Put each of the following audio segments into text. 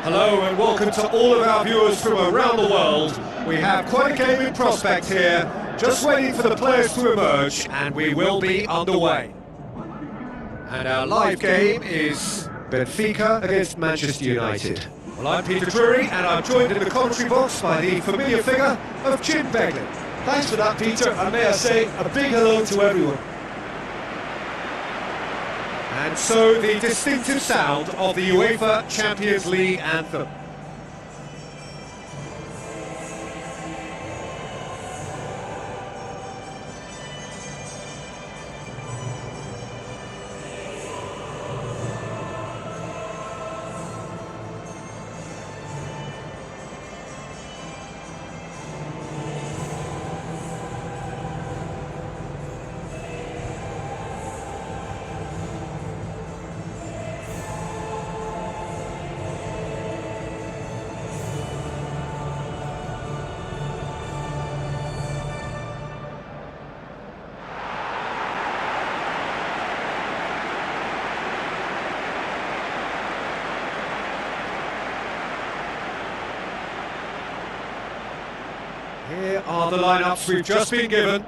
Hello and welcome to all of our viewers from around the world. We have quite a game in prospect here, just waiting for the players to emerge, and we will be underway. And our live game is Benfica against Manchester United. Well, I'm Peter Drury, and I'm joined in the commentary box by the familiar figure of Jim Begley. Thanks for that, Peter, and may I say a big hello to everyone. And so the distinctive sound of the UEFA Champions League anthem. Here are the lineups we've just been given.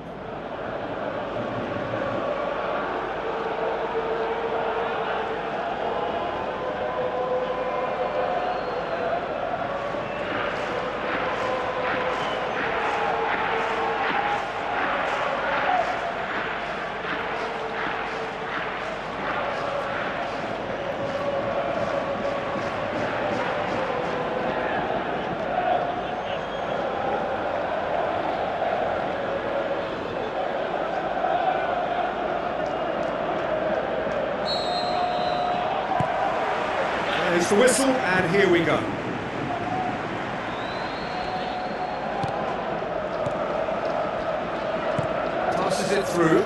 There's the whistle, and here we go. Passes it through.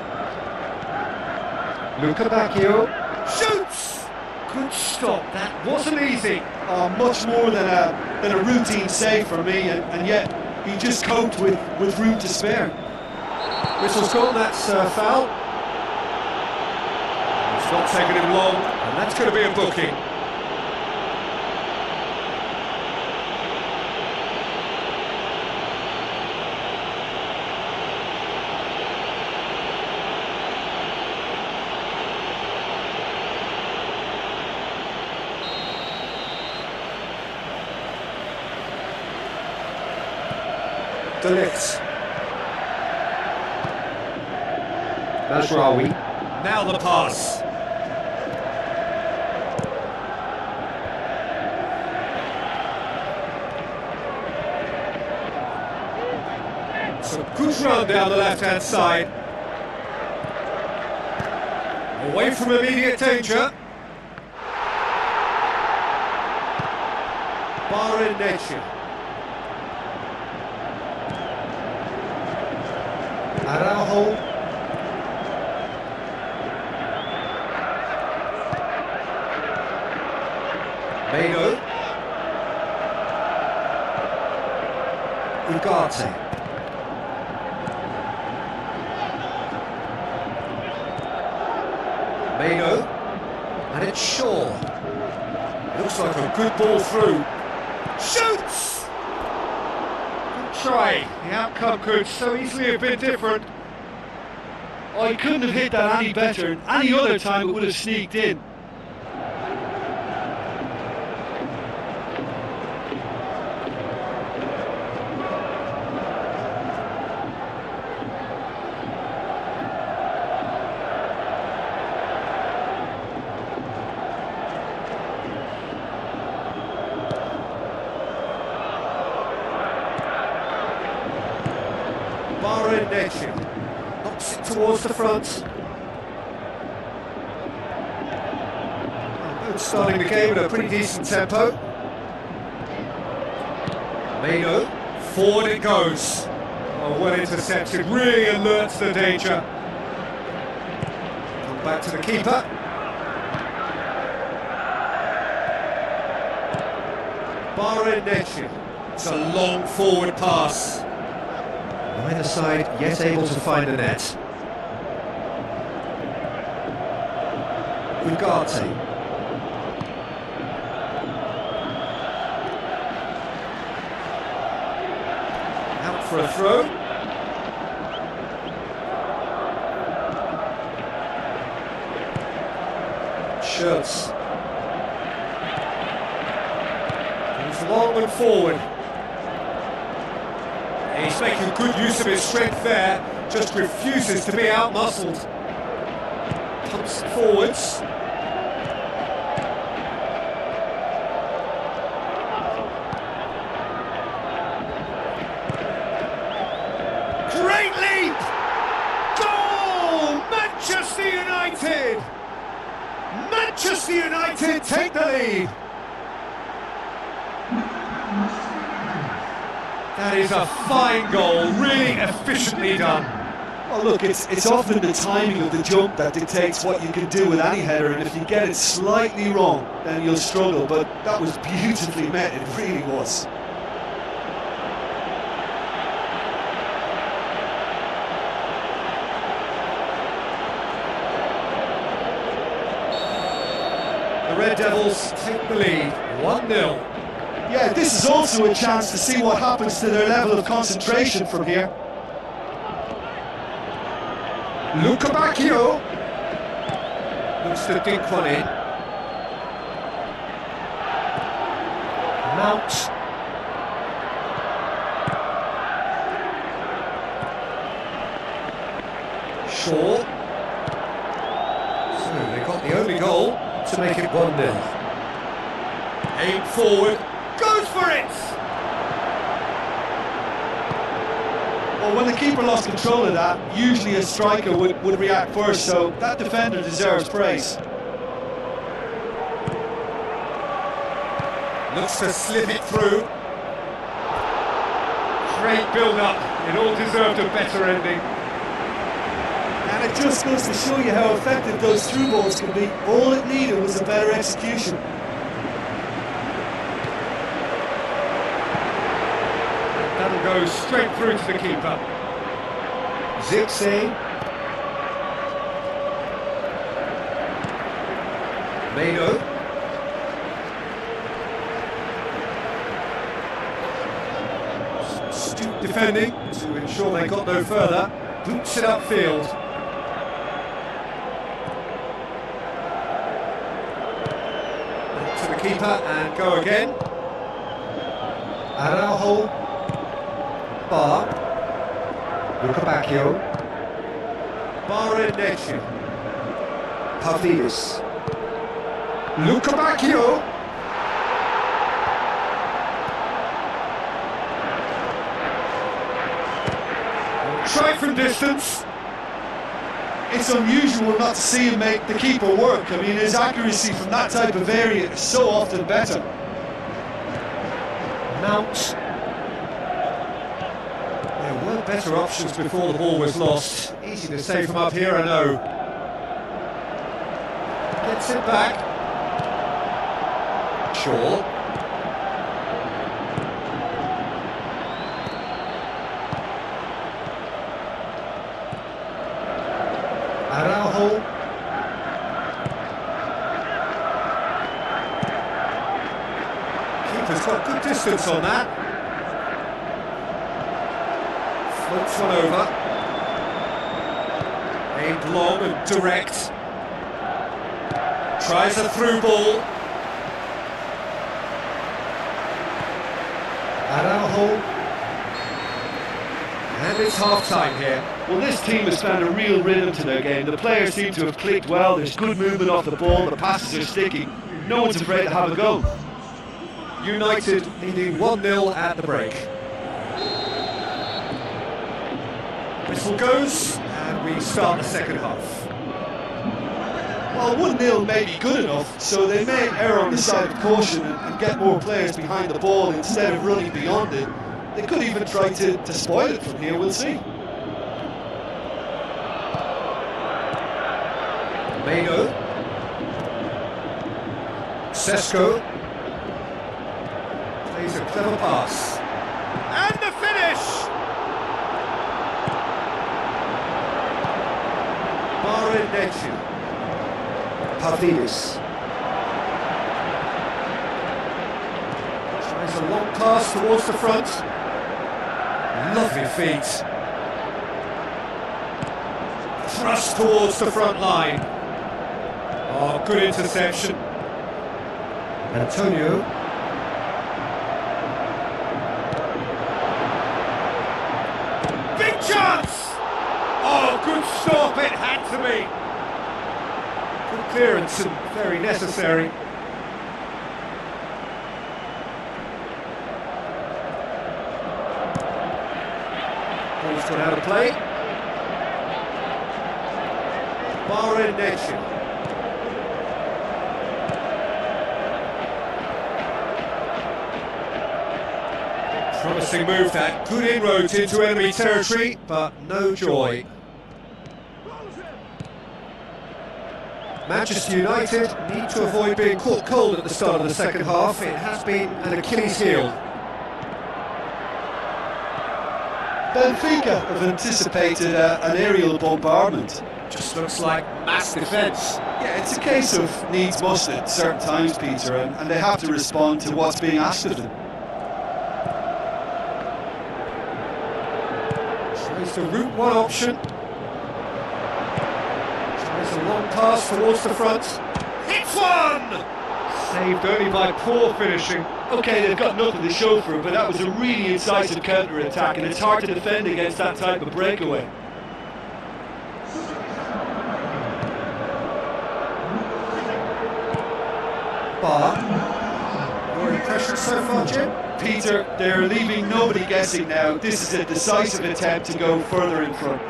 Luca Bacchio shoots! Good stop, that wasn't easy. Much more than a routine save for me, and yet he just coped with room to spare. Whistle's gone, that's foul. It's not taking him long, and that's going to be a booking. Delix. Mazraoui. Now the pass. Some good run down the left-hand side. Away from immediate danger. Barrenetxia. Araujo. Meno. Ugarte. Meno. And it's Shaw. Looks like a good ball through. Shoots! Good try. The outcome could so easily have been different. Oh, he couldn't have hit that any better. Any other time it would have sneaked in. Barrenetxia knocks it towards the front. Both starting the game at a pretty decent tempo. Meno, forward it goes. Oh, well intercepted, really alerts the danger. Come back to the keeper. Barrenetxia. It's a long forward pass. Neither side yet able to find the net. Ugarte. Out for a throw. Schultz. Goes long and forward. He's making good use of his strength there, just refuses to be out-muscled. Pumps it forwards. Great leap! Goal! Manchester United! Manchester United take the lead! That is a fine goal, really efficiently done. Well, look, it's often the timing of the jump that dictates what you can do with any header, and if you get it slightly wrong, then you'll struggle, but that was beautifully met, it really was. The Red Devils take the lead, 1-0. Yeah, this is also a chance to see what happens to their level of concentration from here. Luca Bacchio looks to dink one in. Mount. Shaw. So they got the only goal to make it 1-0. Aim forward. Goes for it! Well, when the keeper lost control of that, usually a striker would react first, so that defender deserves praise. Looks to slip it through. Great build-up. It all deserved a better ending. And it just goes to show you how effective those through balls can be. All it needed was a better execution. That'll go straight through to the keeper. Zipse. Meno. Astute defending to ensure they got no further. Boots it upfield. Back to the keeper and go again. Araujo. Bar. Luca Bacchio. Barrenetxia. Pavlidis. Luca Bacchio. Try from distance. It's unusual not to see him make the keeper work. I mean, his accuracy from that type of area is so often better. Mount. There were better options before the ball was lost. Easy to say from up here, I know. Gets it back. Shaw. Araujo. Keeper's got good distance on that. Floats one over. Aimed long and direct. Tries a through ball. Araujo. And it's half-time here. Well, this team has found a real rhythm to their game. The players seem to have clicked well. There's good movement off the ball. The passes are sticky. No one's afraid to have a go. United leading 1-0 at the break. Whistle goes, and we start the second half. Well, 1-0 may be good enough, so they may err on the side of caution and get more players behind the ball instead of running beyond it. They could even try to spoil it from here, we'll see. Mano. Sesko. Plays a clever pass. And the finish! Marinetto. Pavlidis. Tries a long pass towards the front. Lovely feet. Thrust towards the front line. Oh, good interception. Antonio. Big chance! Oh, good stop, it had to be. Good clearance and very necessary. Ball's gone out of play. Marinetto. Promising move that. Good inroads into enemy territory, but no joy. Manchester United need to avoid being caught cold at the start of the second half. It has been an Achilles heel. Benfica have anticipated an aerial bombardment. Just looks like mass defence. Yeah, it's a case of needs must at certain times, Peter, and they have to respond to what's being asked of them. Tries to route one option. Tries a long pass towards the front. Hits one! Saved only by poor finishing. Okay, they've got nothing to show for it, but that was a really incisive counter-attack, and it's hard to defend against that type of breakaway. Bar. Your impression so far, Jim? Peter, they're leaving nobody guessing now. This is a decisive attempt to go further in front.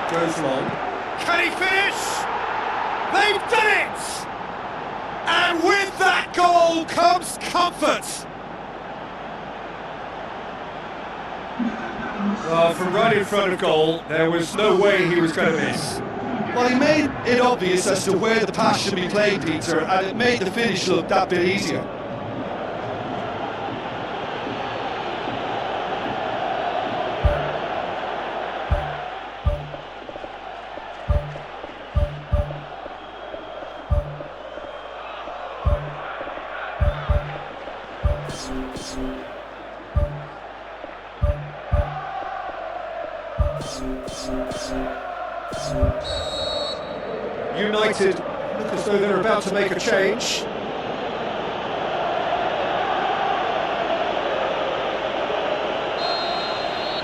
Goes long. Can he finish? They've done it! And with that goal comes comfort. Well, from right in front of goal, there was no way he was going to miss. Well, he made it obvious as to where the pass should be played, Peter, and it made the finish look that bit easier. United look as though they're about to make a change.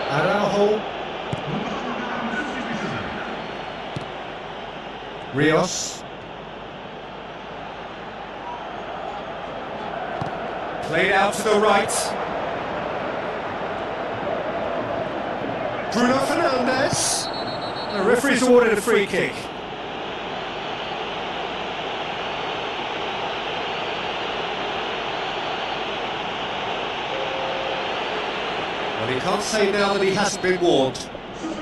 Araujo. Rios. Played out to the right. Bruno Fernandes. The referee's awarded a free kick. Well, he can't say now that he hasn't been warned.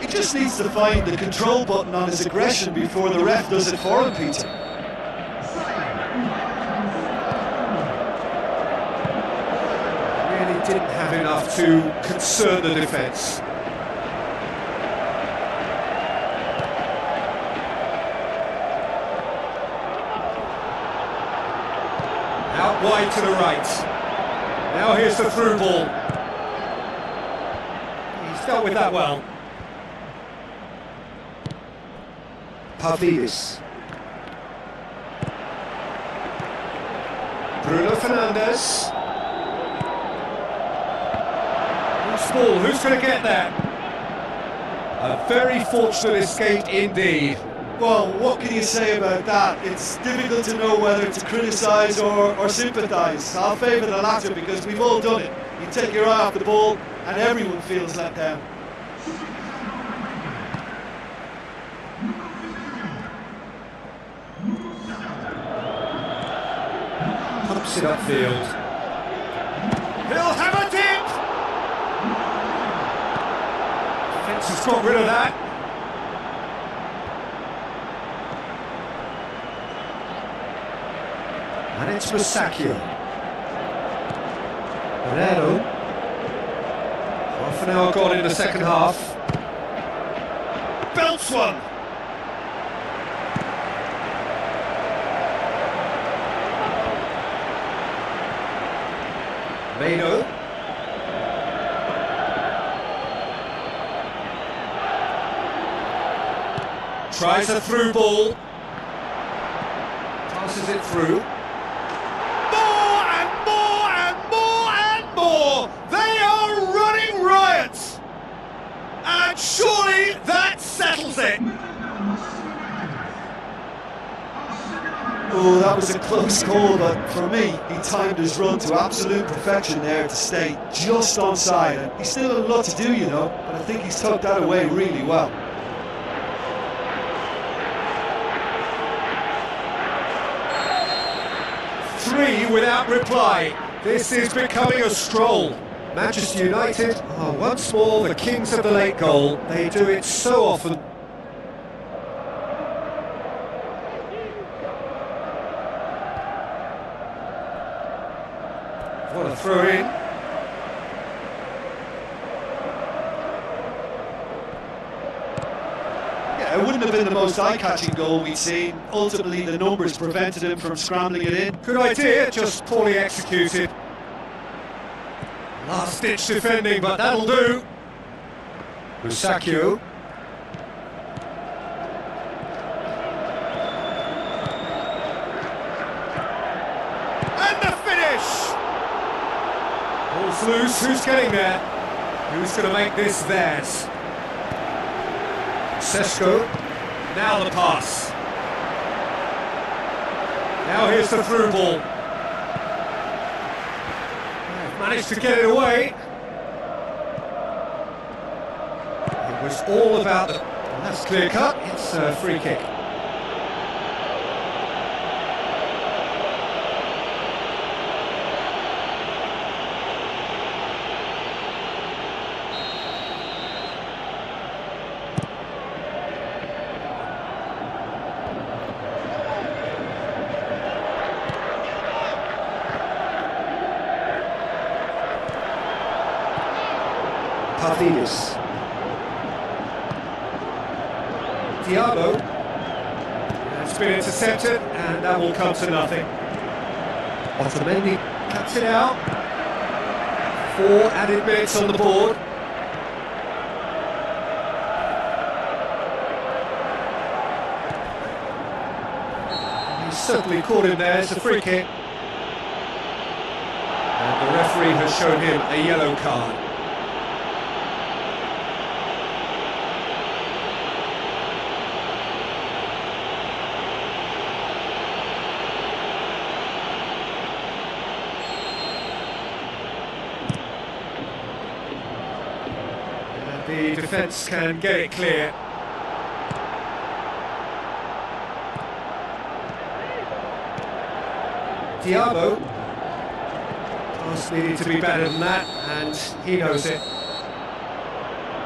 He just needs to find the control button on his aggression before the ref does it for him, Peter. Really didn't have enough to concern the defence. Out wide to the right. Now here's the through ball. He's dealt with that well. Pavlidis. Bruno Fernandes. Loose ball, who's going to get that? A very fortunate escape indeed. Well, what can you say about that? It's difficult to know whether to criticise or sympathise. I'll favour the latter because we've all done it. You take your eye off the ball and everyone feels let down. Pumps it upfield. He'll have a dip! Defence has got rid of that. And it's Masaccio. Ronaldo. Half an hour gone in the second half. Belts one! Meno. Tries a through ball. Passes it through. More and more and more and more! They are running riot! And surely that settles it! Oh, that was a close call, but for me, he timed his run to absolute perfection there to stay just onside. And he's still a lot to do, you know, but I think he's tucked that away really well. Three without reply. This is becoming a stroll. Manchester United are once more the kings of the late goal. They do it so often. What a throw in. Yeah, it wouldn't have been the most eye-catching goal we'd seen. Ultimately, the numbers prevented him from scrambling it in. Good idea, just poorly executed. Last-ditch defending, but that'll do. Masaccio. And the finish! Ball's loose, who's getting there? Who's going to make this theirs? Sesko, now the pass. Now here's the through ball. They've managed to get it away. It was all about the... That's clear cut, it's a free kick. Pavlidis. Thiago. It's been intercepted, and that will come to nothing. Otamendi cuts it out. 4 added minutes on the board. He's certainly caught him there, it's a free kick. And the referee has shown him a yellow card. The the defence can get it clear. Diabo. Pass needed to be better than that, and he knows it.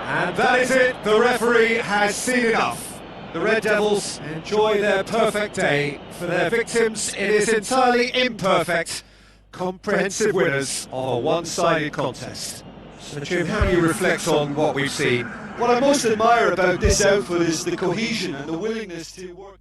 And that is it, the referee has seen enough. The Red Devils enjoy their perfect day. For their victims, it is entirely imperfect. Comprehensive winners of a one-sided contest. So Jim, how do you reflect on what we've seen? What I most admire about this outfit is the cohesion and the willingness to work.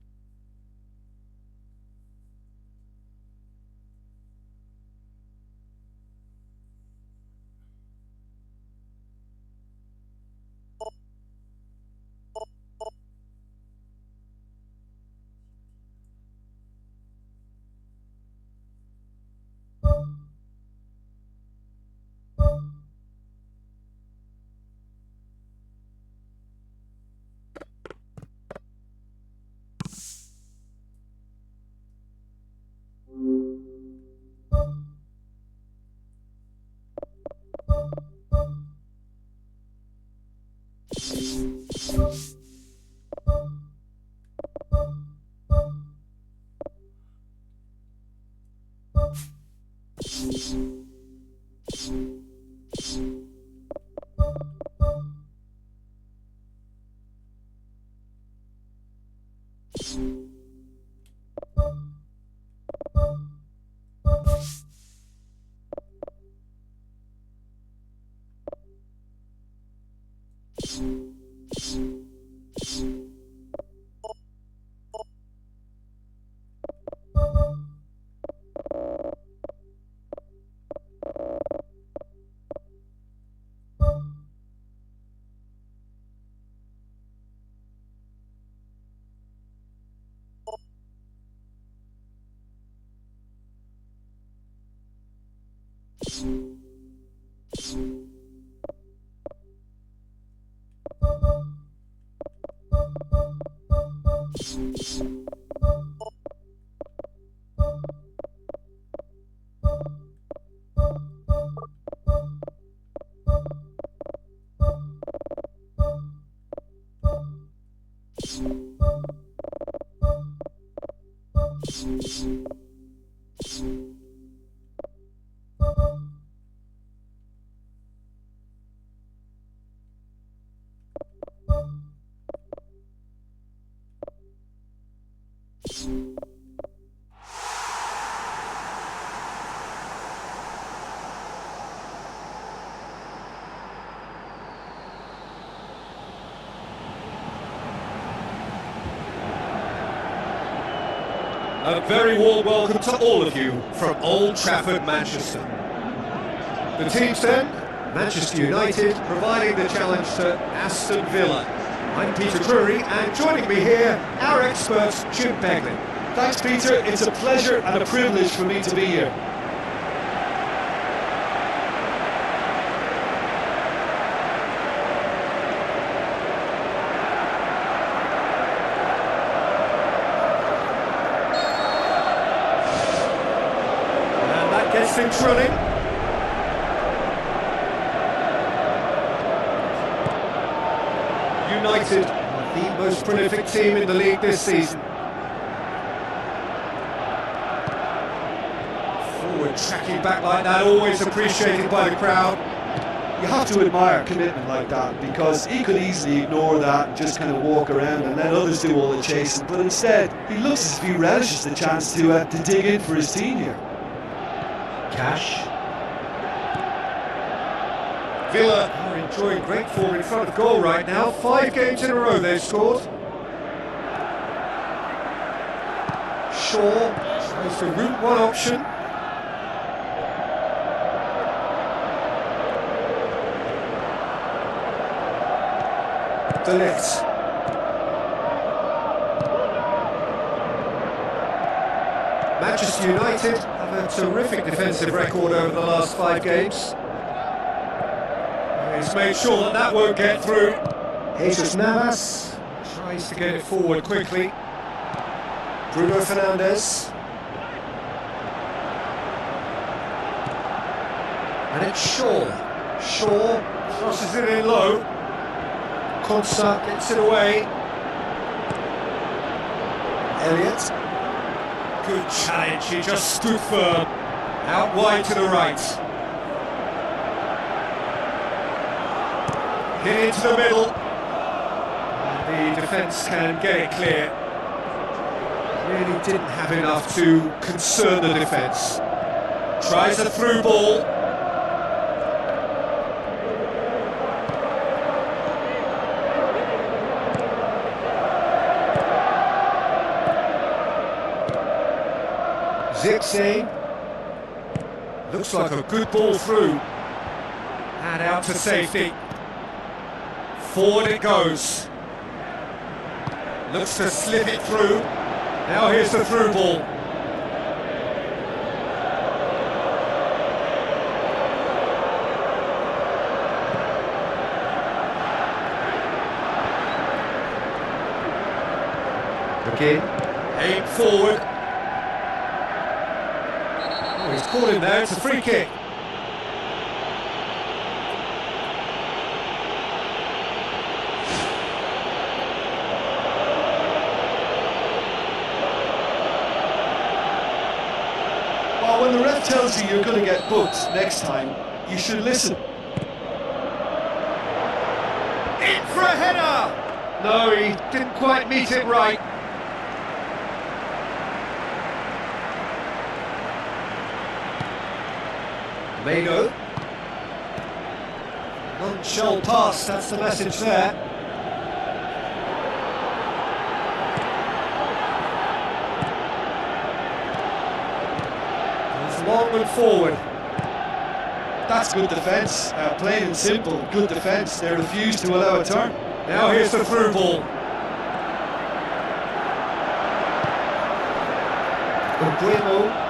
A very warm welcome to all of you from Old Trafford, Manchester. The teams then, Manchester United providing the challenge to Aston Villa. I'm Peter Drury, and joining me here, our expert Jim Beglin. Thanks, Peter. It's a pleasure and a privilege for me to be here. Gets things running. United are the most prolific team in the league this season. Forward tracking back like that, always appreciated by the crowd. You have to admire commitment like that, because he could easily ignore that and just kind of walk around and let others do all the chasing, but instead he looks as if he relishes the chance to dig in for his team here. Cash. Villa are enjoying great form in front of goal right now. 5 games in a row they've scored. Shaw tries the route one option. De Ligt. Manchester United have a terrific defensive record over the last 5 games. He's made sure that that won't get through. Jesus Navas tries to get it forward quickly. Bruno Fernandes. And it's Shaw. Shaw crosses it in low. Konsa gets it away. Elliott. Good challenge, he just stood firm. Out wide to the right. Hit into the middle. And the defence can get it clear. Really didn't have enough to concern the defence. Tries a through ball. Zixi. Looks like a good ball through. And out to safety. Forward it goes. Looks to slip it through. Now here's the through ball. Again. Aim forward. Oh, he's caught him there, it's a free kick. Well, when the ref tells you you're going to get booked next time, you should listen. In for a header! No, he didn't quite meet it right. Mado. Non-shell pass, that's the message there. Goes long and forward. That's good defence, plain and simple, good defence. They refuse to allow a turn. Now here's the through ball. Butuh.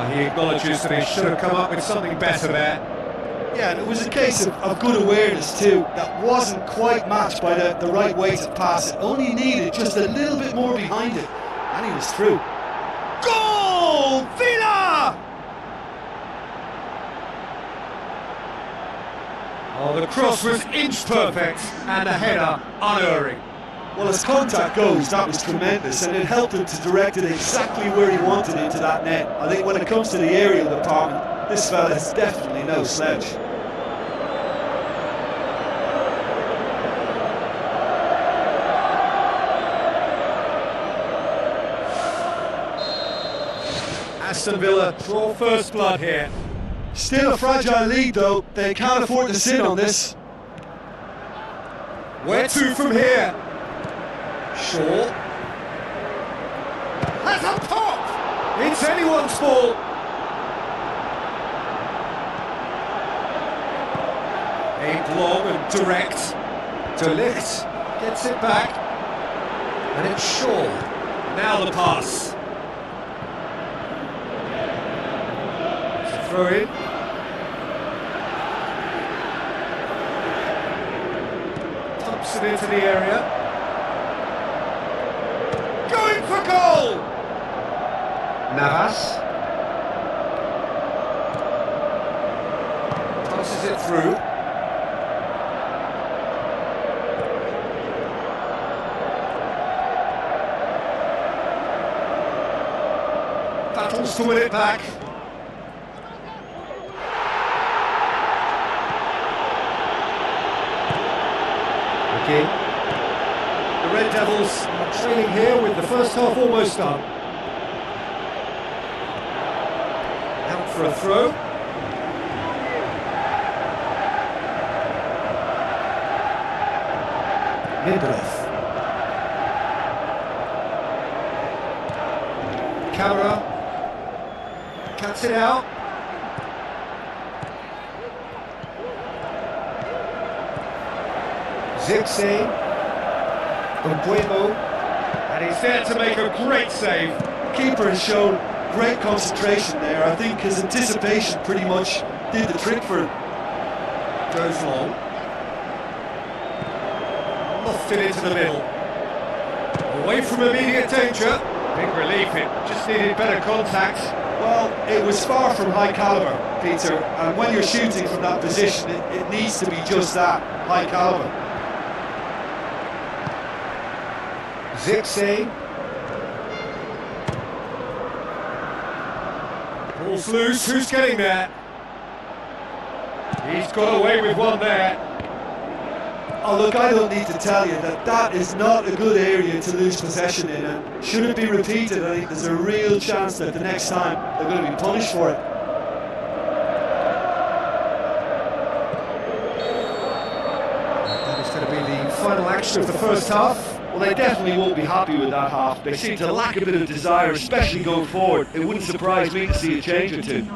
He acknowledges that he should have come up with something better there. Yeah, and it was a case of good awareness too. That wasn't quite matched by the right way to pass it. Only needed just a little bit more behind it, and he was through. Goal! Villa! Oh, the cross was inch perfect, and the header unerring. Well, as contact goes, that was tremendous, and it helped him to direct it exactly where he wanted into that net. I think when it comes to the aerial department, this fella is definitely no slouch. Aston Villa draw first blood here. Still a fragile lead though, they can't afford to sit on this. Where to from here? Shaw has a pop! It's anyone's ball! Aimed long and direct. De Ligt gets it back. And it's Shaw. Now the pass. It's a throw in. Pumps it into the area. Going for goal! Navas passes it through. Battles to win it back. Okay. The Red Devils are trailing here with the first half almost done. Out for a throw. Lindelöf. Camera. Cuts it out. Zixi. Butuh, and he's there to make a great save. Keeper has shown great concentration there. I think his anticipation pretty much did the trick for him. Goes long. Muffed it into the middle. Away from immediate danger. Big relief, it just needed better contact. Well, it was far from high caliber, Peter, and when you're shooting from that position, it needs to be just that, high caliber. Zipsy. Ball's loose, who's getting there? He's got away with one there. Oh look, I don't need to tell you that that is not a good area to lose possession in, and should it be repeated, I think there's a real chance that the next time they're going to be punished for it. That is going to be the final action of the first half. Well, they definitely won't be happy with that half. They seem to lack a bit of desire, especially going forward. It wouldn't surprise me to see a change or two.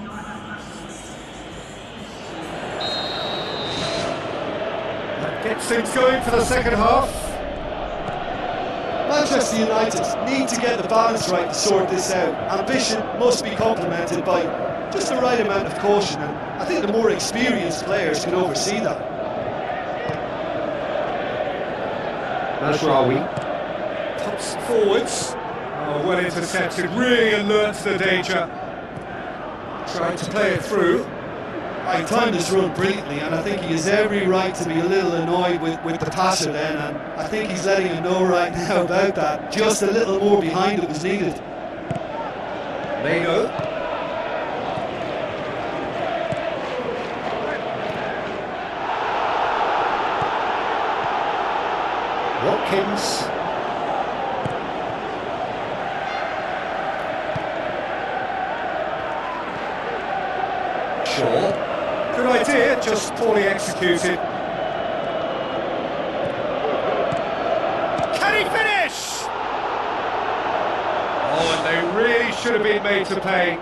Gets things going for the second half. Manchester United need to get the balance right to sort this out. Ambition must be complemented by just the right amount of caution, and I think the more experienced players can oversee that. Masraoui pops forwards. Oh, well intercepted, really alert to the danger. Trying to play it through. I timed this run brilliantly, and I think he has every right to be a little annoyed with the passer then, and I think he's letting him know right now about that. Just a little more behind it was needed. Leno. Watkins. Shaw. Good idea, just poorly executed. Can he finish? Oh, and they really should have been made to pay.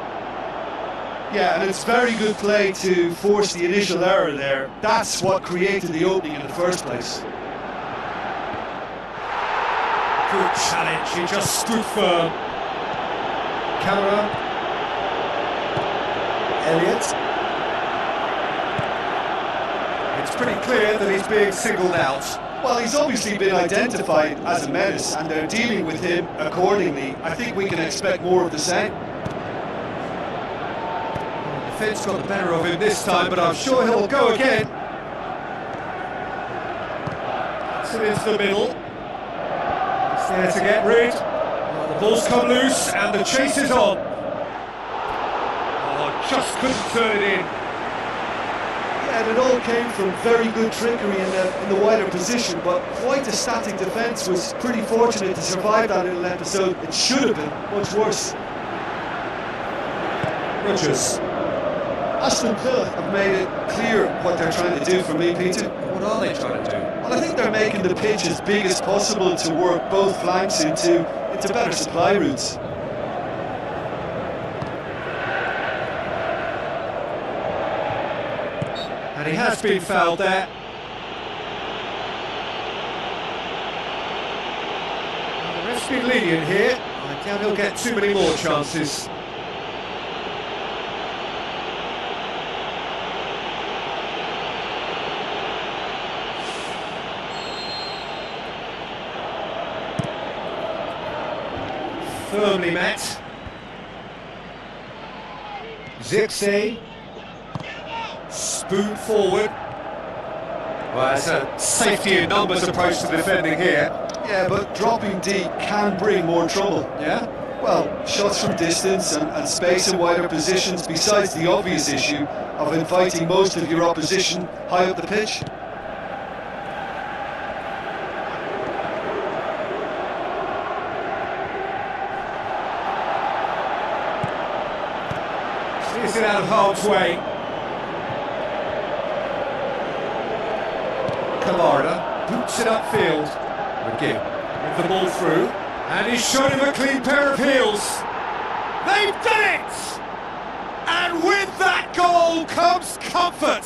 Yeah, and it's very good play to force the initial error there. That's what created the opening in the first place. Good challenge, he just stood firm. Camera. Elliott. It's pretty clear that he's being singled out. Well, he's obviously been identified as a menace, and they're dealing with him accordingly. I think we can expect more of the same. The defence got the better of him this time, but I'm sure he'll go again. It's into the middle. He's there to get rid. Well, the ball's come loose, and the chase is on. Oh, just couldn't turn it in. And it all came from very good trickery in the wider position, but quite a static defence. Was pretty fortunate to survive that little episode. It should have been much worse. Rodgers. Aston Villa have made it clear what they're trying to do for me, Peter. What are they trying to do? Well, I think they're making the pitch as big as possible to work both flanks into better supply routes. And he has been fouled there. Well, the ref's been lenient here. I doubt he'll get too many more chances. Firmly met. Zipsy. Spoon forward. Well, it's a safety in numbers approach to defending here. Yeah, but dropping deep can bring more trouble. Yeah? Well, shots from distance and space in wider positions, besides the obvious issue of inviting most of your opposition high up the pitch. Is it out of harm's way? Kamara boots it upfield. McGinn with the ball through, and he's shown him a clean pair of heels. They've done it! And with that goal comes comfort.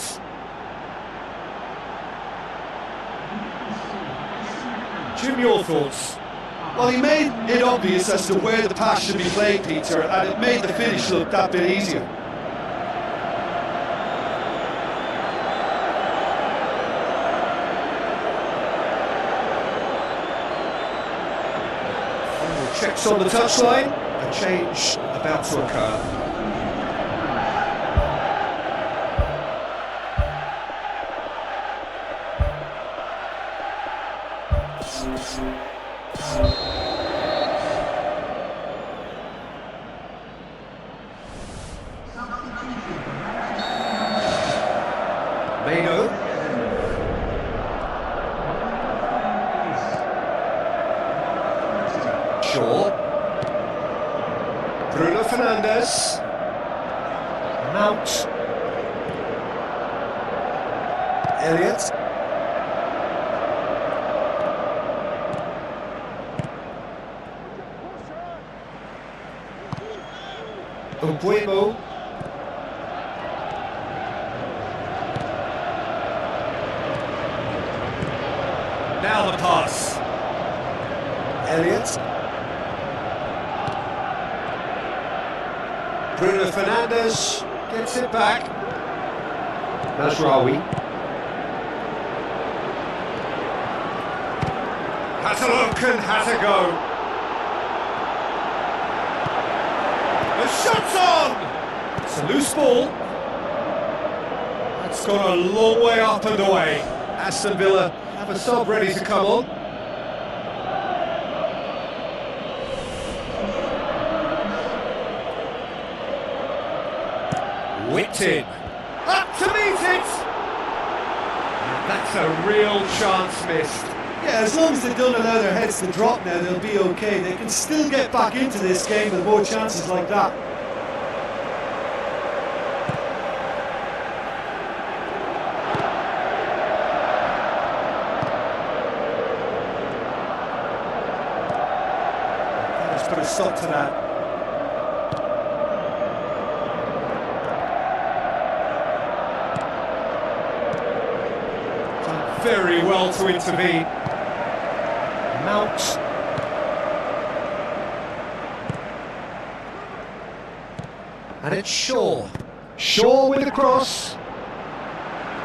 Jim, your thoughts? Well, he made it obvious as to where the pass should be played, Peter, and it made the finish look that bit easier. Checks on the touchline, a change about to occur. Fernandes. Mount. Elliott. Butuh. Now the pass. Elliott. Bruno Fernandes gets it back. Nasraoui. Has a look and has a go. The shot's on! It's a loose ball. That's gone a long way up and away. Aston Villa have a sub ready to come on. Whipped in. Up to meet it! And that's a real chance missed. Yeah, as long as they don't allow their heads to drop now, they'll be okay. They can still get back into this game with more chances like that. Let's put a stop to that. Done very well to intervene. Mount. And it's Shaw. Shaw with the cross.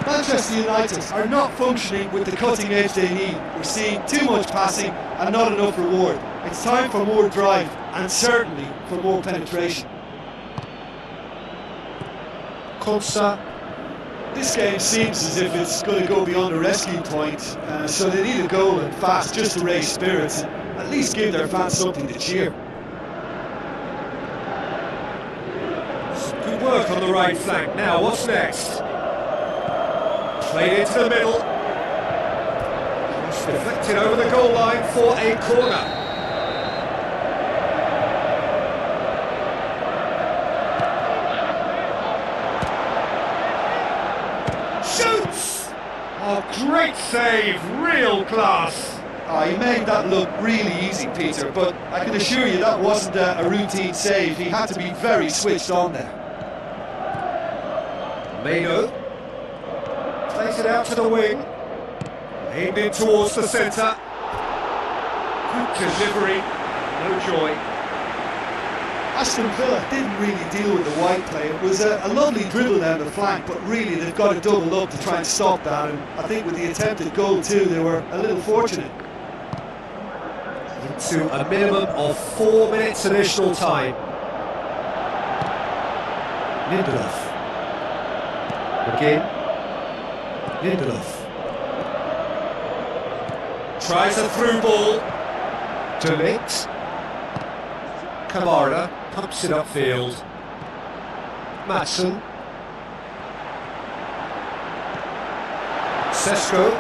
Manchester United are not functioning with the cutting edge they need. We're seeing too much passing and not enough reward. It's time for more drive and certainly for more penetration. Konsa. This game seems as if it's going to go beyond a rescue point, so they need a goal and fast just to raise spirits and at least give their fans something to cheer. Good work on the right flank. Now, what's next? Played into the middle. It's deflected over the goal line for a corner. Shoots! Oh, great save, real class. He made that look really easy, Peter, but I can assure you that wasn't a routine save. He had to be very switched on there. Mano plays it out to the wing, aimed in towards the centre. Good delivery, no joy. Aston Villa didn't really deal with the wide play. It was a lovely dribble down the flank, but really they've got to double up to try and stop that, and I think with the attempted goal too, they were a little fortunate. Into a minimum of 4 minutes additional time. Lindelof. Again. Lindelof. Tries a through ball. Delete. Kamara pumps it upfield. Matson. Sesko!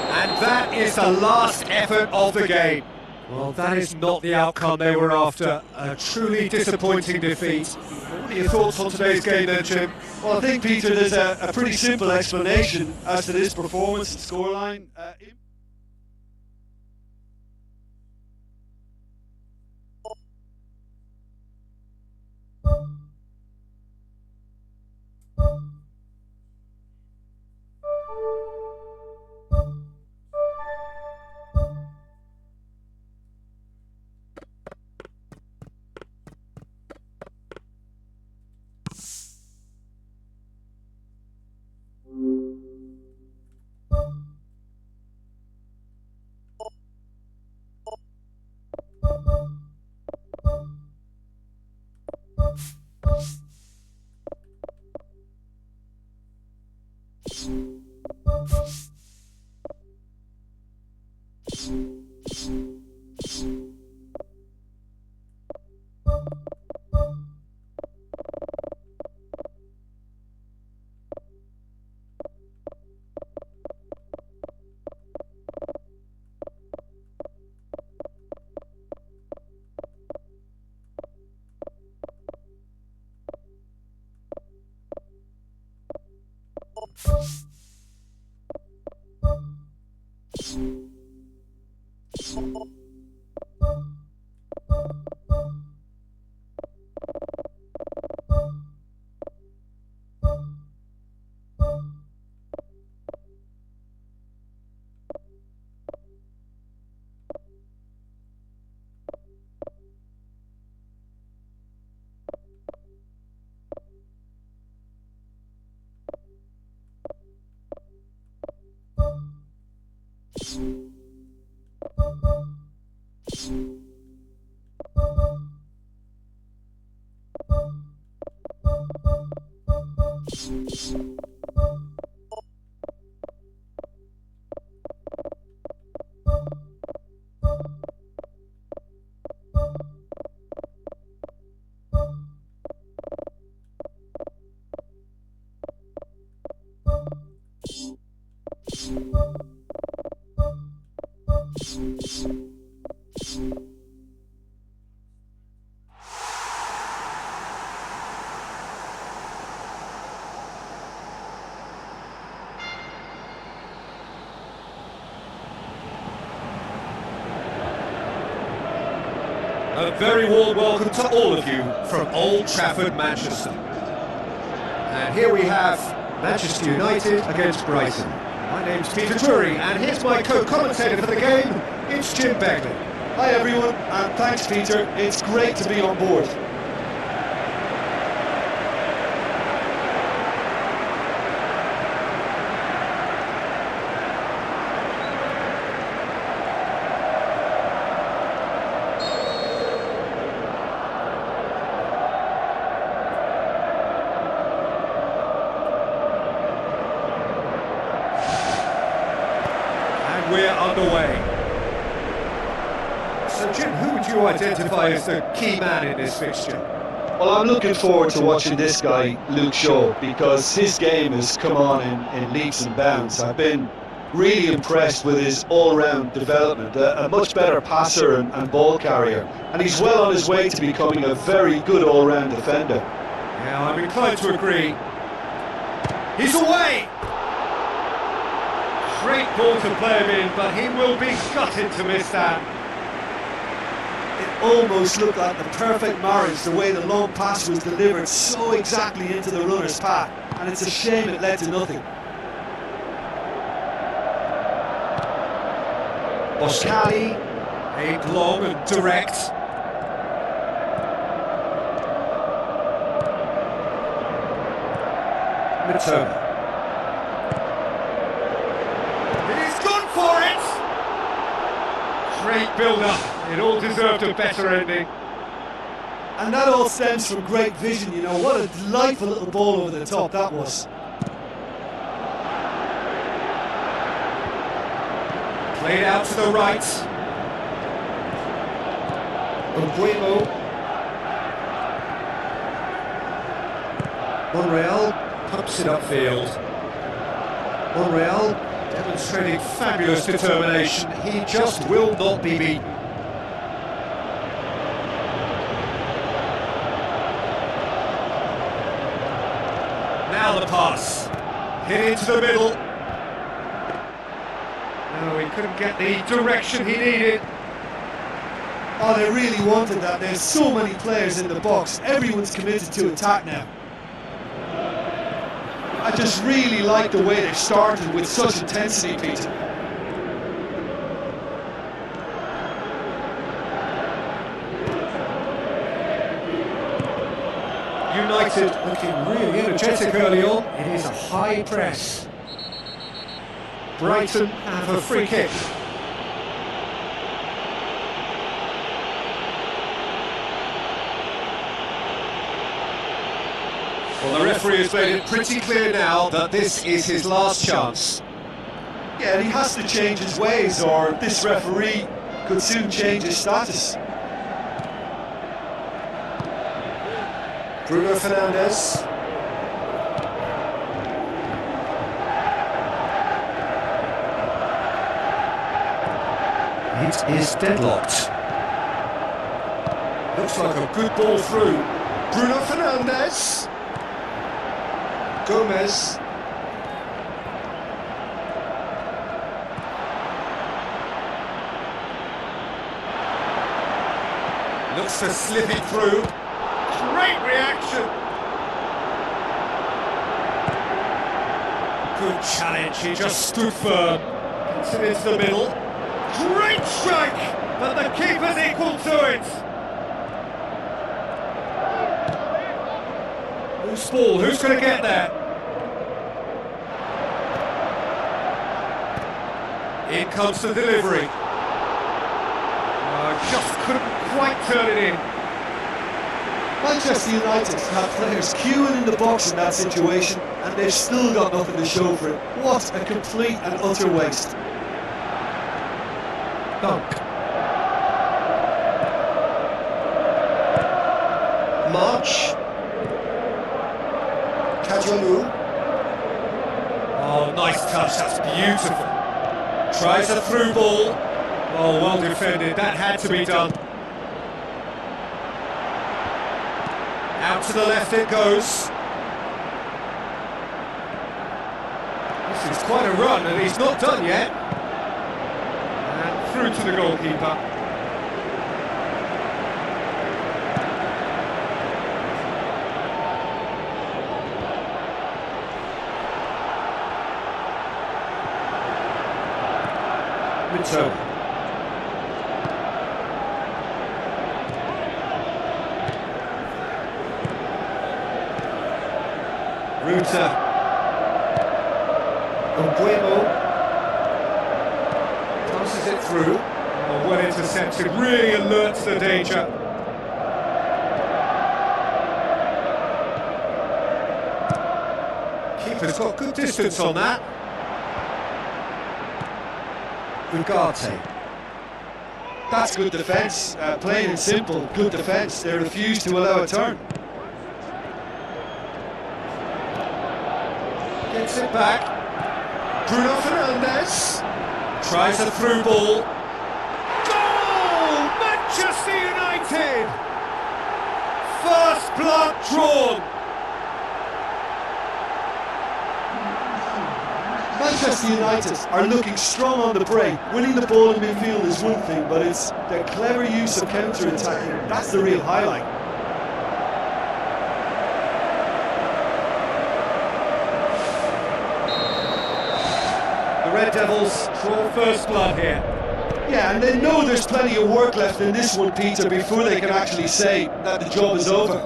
And that is the last effort of the game. Well, that is not the outcome they were after. A truly disappointing defeat. What are your thoughts on today's game then, Jim? Well, I think, Peter, there's a pretty simple explanation as to this performance and scoreline. A very warm welcome to all of you from Old Trafford, Manchester. And here we have Manchester United against Brighton. My name's Peter Drury, and here's my co-commentator for the game, it's Jim Begley. Hi everyone, and thanks Peter, it's great to be on board. We're underway. So Jim, who would you identify as the key man in this fixture? Well, I'm looking forward to watching this guy, Luke Shaw, because his game has come on in leaps and bounds. I've been really impressed with his all-round development, a much better passer and ball carrier, and he's well on his way to becoming a very good all-round defender. Yeah, I'm inclined to agree. He's away! Great ball to play him in, but he will be gutted to miss that. It almost looked like the perfect marriage, the way the long pass was delivered so exactly into the runner's path, and it's a shame it led to nothing. Boskali, aimed long and direct. Butuh. For it! Great build-up. It all deserved a better ending. And that all stems from great vision, you know. What a delightful little ball over the top that was. Played out to the right. Butuh. Monreal pumps it upfield. Monreal demonstrating fabulous determination. He just will not be beaten. Now the pass. Hit into the middle. No, he couldn't get the direction he needed. Oh, they really wanted that. There's so many players in the box. Everyone's committed to attack now. I just really like the way they started with such intensity, Peter. United looking really energetic early on. It is a high press. Brighton have a free kick. Well, the referee has made it pretty clear now that this is his last chance. Yeah, and he has to change his ways, or this referee could soon change his status. Bruno Fernandes. It is deadlocked. Looks like a good ball through. Bruno Fernandes. Gomez. Looks to slip it through. Great reaction. Good challenge, he just stood firm. Gets it into the middle. Great strike, but the keeper's equal to it. Who's ball? Who's going to get there? In comes the delivery. Just couldn't quite turn it in. Manchester United have players queuing in the box in that situation, and they've still got nothing to show for it. What a complete and utter waste. Dunk. March. Kajolu. Oh, nice touch, that's beautiful. Tries a through ball. Oh, well defended, that had to be done. Out to the left it goes. This is quite a run and he's not done yet. And through to the goalkeeper. Butuh. Router. Passes it through. Oh, well intercepted, really alerts the danger. Keeper's got good distance on that. Pengganti. That's good defence, plain and simple, good defence. They refuse to allow a turn. Gets it back. Bruno Fernandes tries a through ball. Goal! Manchester United! First blood drawn. Manchester United are looking strong on the break. Winning the ball in midfield is one thing, but it's their clever use of counter-attacking. That's the real highlight. The Red Devils draw first blood here. Yeah, and they know there's plenty of work left in this one, Peter, before they can actually say that the job is over.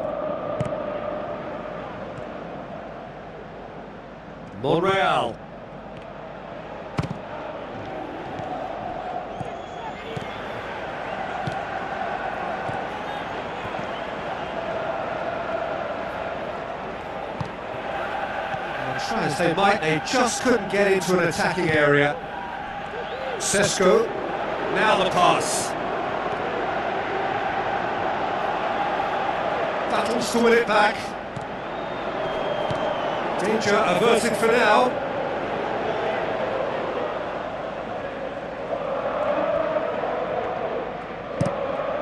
Monreal. Try and say might, they just couldn't get into an attacking area. Sesko, now the pass. Battles to win it back. Danger averted for now.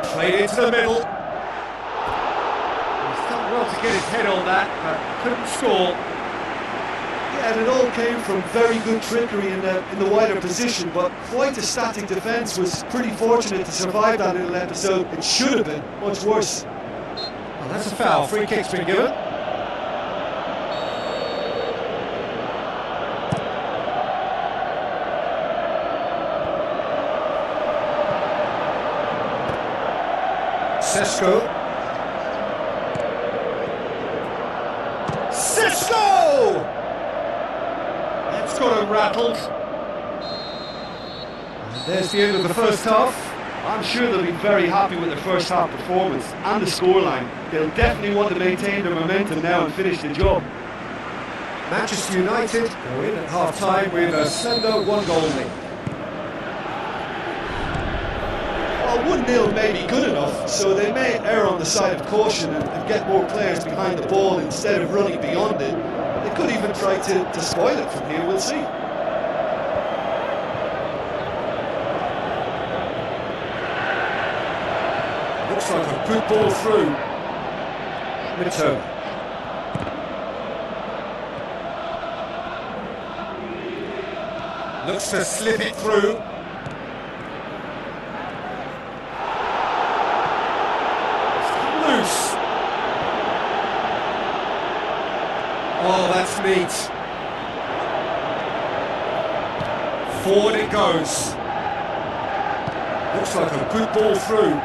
Played into the middle. He's done well to get his head on that, but couldn't score. Yeah, and it all came from very good trickery in the wider position, but quite a static defence. Was pretty fortunate to survive that little episode. It should have been much worse. Well, that's a foul. Free kick's been given. Sesko. Sesko! That's got him rattled. And there's the end of the first half. I'm sure they'll be very happy with their first half performance and the scoreline. They'll definitely want to maintain their momentum now and finish the job. Manchester United go in at half-time with a slender 1-goal lead. Well, 1-0 may be good enough, so they may err on the side of caution and get more players behind the ball instead of running beyond it. They could even try to spoil it from here, we'll see. Looks like a good ball through. Butuh. Looks to slip it through. Oh, that's neat. Forward it goes. Looks like a good ball through.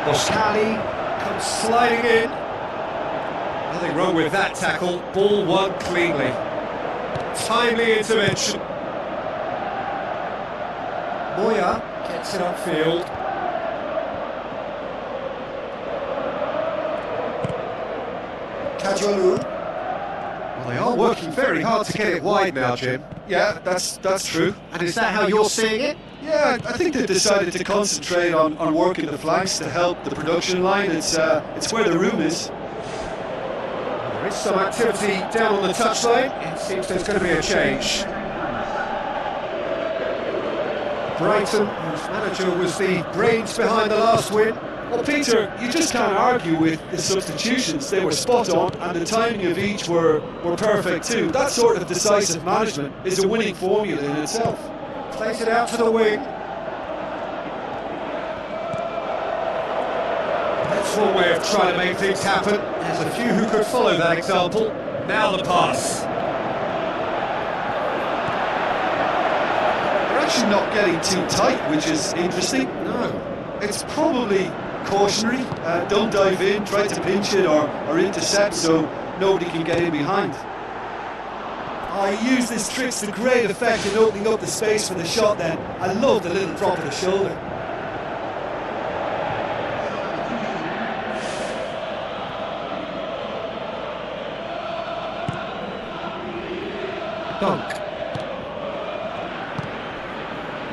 Boskali comes sliding in. Nothing wrong with that tackle. Ball won cleanly. Timely intervention. Moya gets it upfield. Kajolu. Well, they are working very hard to get it wide now, Jim. Yeah, that's true. And is that how you're seeing it? Yeah, I think they've decided to concentrate on working the flanks to help the production line. It's where the room is. There is some activity down on the touchline. It seems there's going to be a change. Brighton, whose manager was the brains behind the last win. Well, Peter, you just can't argue with the substitutions. They were spot on, and the timing of each were perfect too. That sort of decisive management is a winning formula in itself. Plays it out to the wing. That's one way of trying to make things happen. There's a few who could follow that example. Now the pass. They're actually not getting too tight, which is interesting. No. It's probably cautionary. Don't dive in, try to pinch it or intercept so nobody can get in behind. He used his tricks to great effect in opening up the space for the shot then. I love the little drop of the shoulder. Dunk.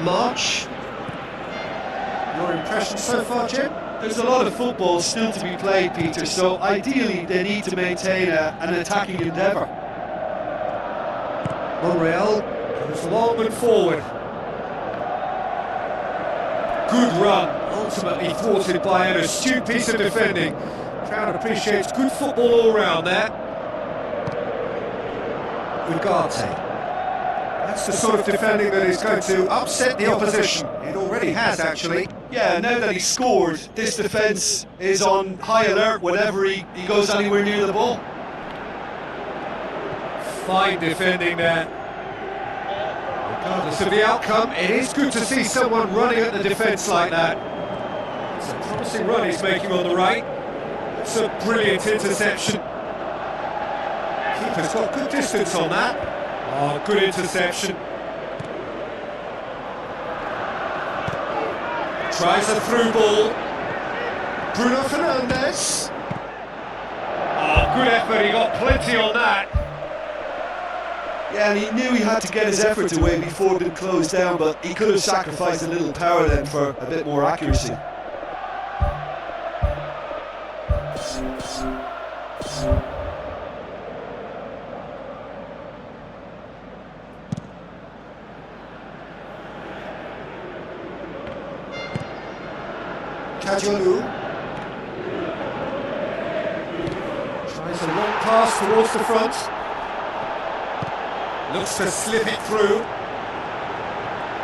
March. Your impression so far, Jim? There's a lot of football still to be played, Peter, so ideally they need to maintain an attacking endeavour. Monreal goes long and forward. Good run, ultimately thwarted by an astute piece of defending. Crowd appreciates good football all round there. Ugarte. That's the sort of defending that is going to upset the opposition. It already has, actually. Yeah, now that he's scored, this defence is on high alert whenever he goes anywhere near the ball. Fine defending there. Regardless of the outcome, it is good to see someone running at the defence like that. It's a promising run he's making on the right. It's a brilliant interception. Keeper's got good distance on that. Oh, good interception. Tries a through ball. Bruno Fernandes. Oh, good effort, he got plenty on that. Yeah, and he knew he had to get his efforts away before being closed down, but he could have sacrificed a little power then for a bit more accuracy. Kajolu tries a long pass towards the front. Looks to slip it through.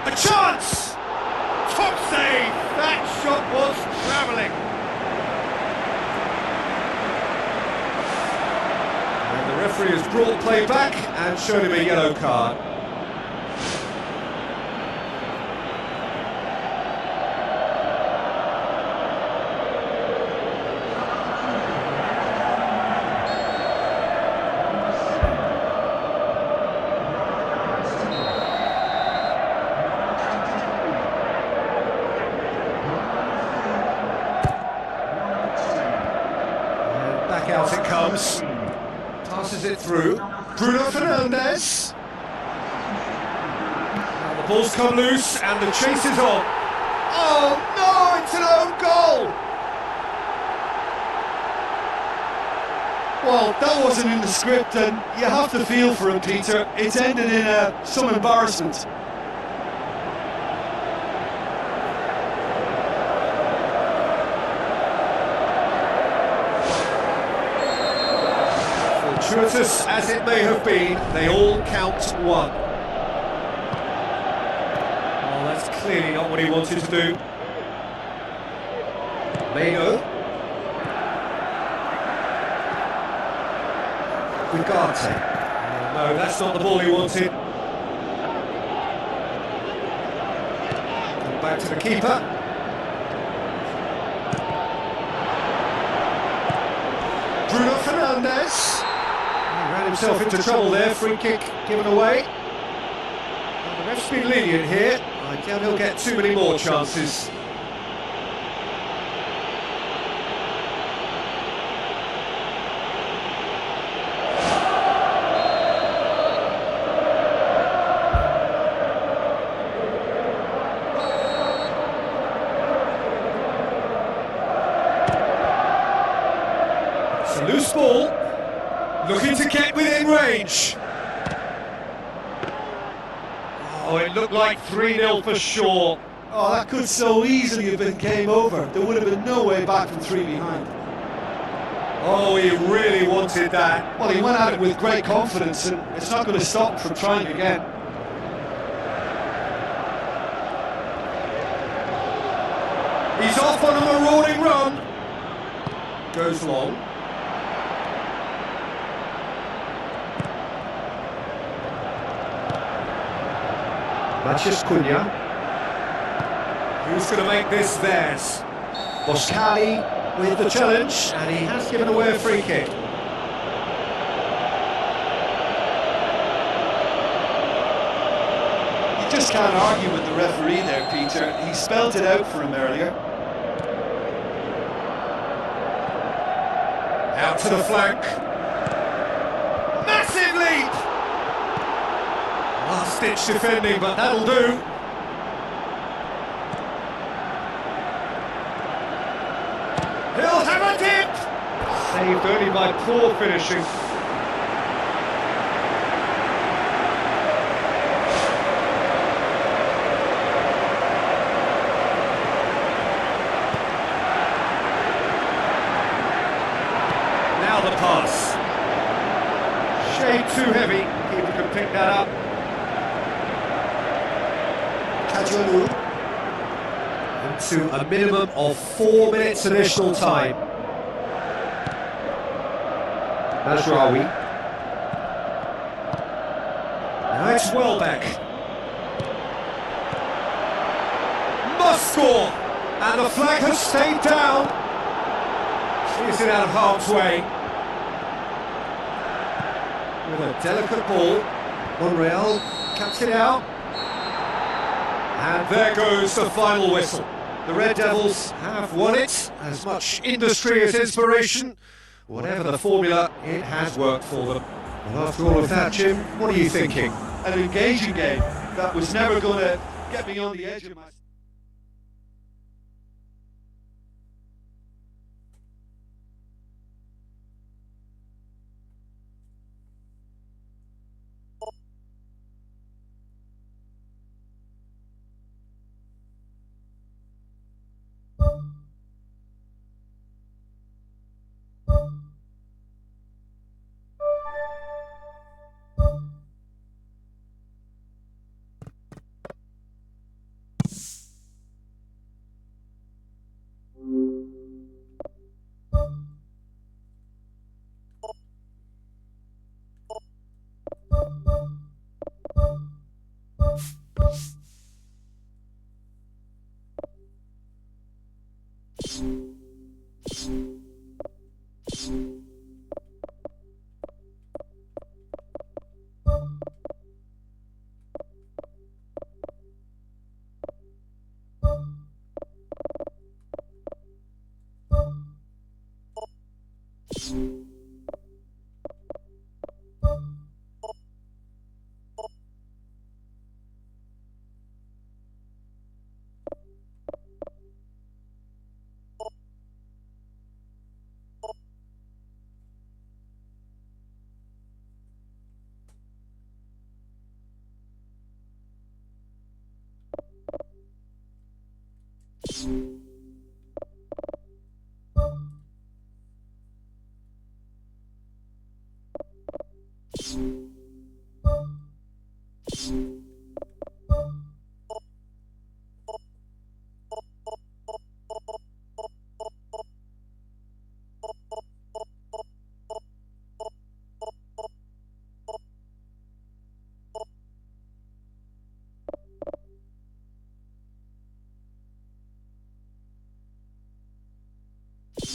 A chance! Top save! That shot was travelling. And the referee has brought play back and shown him a yellow card. Back out it comes. Passes it through. Bruno Fernandes. Now the ball's come loose and the chase is on. Oh no, it's an own goal! Well, that wasn't in the script, and you have to feel for him, Peter. It's ended in some embarrassment. Fortuitous as it may have been, they all count one. Oh, that's clearly not what he wanted to do. Meno. Pengganti. No, that's not the ball he wanted. Back to the keeper. Bruno Fernandes. He ran himself into trouble there. Free kick given away. Well, the ref's been lenient here. I doubt he'll get too many more chances. It's a loose ball, looking to get within range. Oh, it looked like 3-0 for sure. Oh, that could so easily have been game over. There would have been no way back from 3 behind. Oh, he really wanted that. Well, he went at it with great confidence, and it's not going to stop him from trying again. He's off on a marauding run. Goes long. Mathias Cunha. Who's going to make this theirs? Boscali with the challenge, and he has given away a free kick. You just can't argue with the referee there, Peter. He spelled it out for him earlier. Out to the flank. Massive leap! Last-ditch defending, but that'll do. He'll have a dip! Saved only by poor finishing. Now the pass. Shade too heavy. Keeper can pick that up. Into a minimum of 4 minutes additional time. Mazraoui. Now it's Welbeck. Must score! And the flag has stayed down. Clears it out of harm's way. With a delicate ball. Monreal cuts it out. And there goes the final whistle. The Red Devils have won it. As much industry as inspiration. Whatever the formula, it has worked for them. Well, after all of that, Jim, what are you thinking? An engaging game that was never going to get me on the edge of my...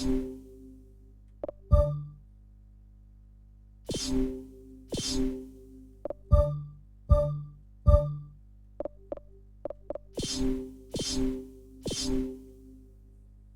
you.